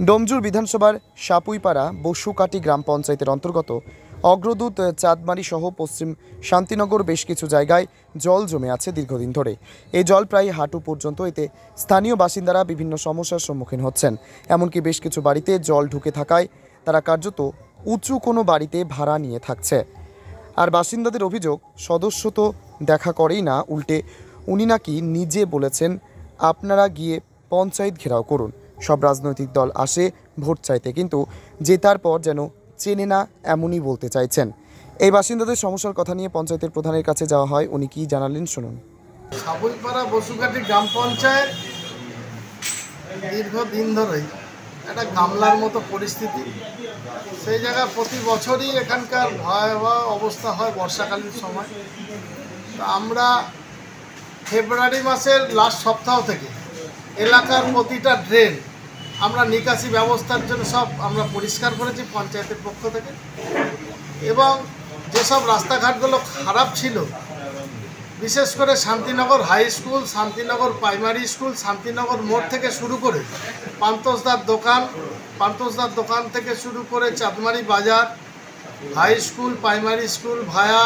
ডোমজুর বিধানসভার সাপুইপাড়া বসুকাটি গ্রাম পঞ্চায়েতের অন্তর্গত অগ্রদূত চাঁদমারি সহ পশ্চিম শান্তিনগর বেশ কিছু জায়গায় জল জমে আছে দীর্ঘদিন ধরে। এই জল প্রায় হাঁটু পর্যন্ত। এতে স্থানীয় বাসিন্দারা বিভিন্ন সমস্যার সম্মুখীন হচ্ছেন। এমনকি বেশ কিছু বাড়িতে জল ঢুকে থাকায় তারা কার্যত উঁচু কোনো বাড়িতে ভাড়া নিয়ে থাকছে। আর বাসিন্দাদের অভিযোগ, সদস্য তো দেখা করেই না, উল্টে উনি নাকি নিজে বলেছেন আপনারা গিয়ে পঞ্চায়েত ঘেরাও করুন। সব রাজনৈতিক দল আসে ভোট চাইতে, কিন্তু জেতার পর যেন চেনে না এমনই বলতে চাইছেন। এই বাসিন্দাদের সমস্যার কথা নিয়ে পঞ্চায়েতের প্রধানের কাছে যাওয়া হয়। উনি কি জানালেন শুনুন। সাপুইপাড়া বসুকাটি গ্রাম পঞ্চায়েত দীর্ঘদিন ধরেই একটা গামলার মতো পরিস্থিতি। সেই জায়গায় প্রতি বছরই এখানকার ভয়াবহ অবস্থা হয় বর্ষাকালীন সময়। তো আমরা ফেব্রুয়ারি মাসের লাস্ট সপ্তাহ থেকে এলাকার প্রতিটা ড্রেন আমরা নিকাশি ব্যবস্থার জন্য সব আমরা পরিষ্কার করেছি পঞ্চায়েতের পক্ষ থেকে, এবং যেসব রাস্তাঘাটগুলো খারাপ ছিল, বিশেষ করে Shantinagar high school, Shantinagar primary school, Shantinagar মোড় থেকে শুরু করে পান্তোসদার দোকান থেকে শুরু করে চাঁদমারি বাজার, হাই স্কুল, প্রাইমারি স্কুল ভায়া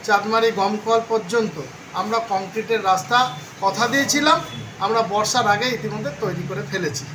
চাঁদমারি গমকল পর্যন্ত আমরা কংক্রিটের রাস্তা কথা দিয়েছিলাম, আমরা বর্ষার আগে ইতিমধ্যে তৈরি করে ফেলেছি।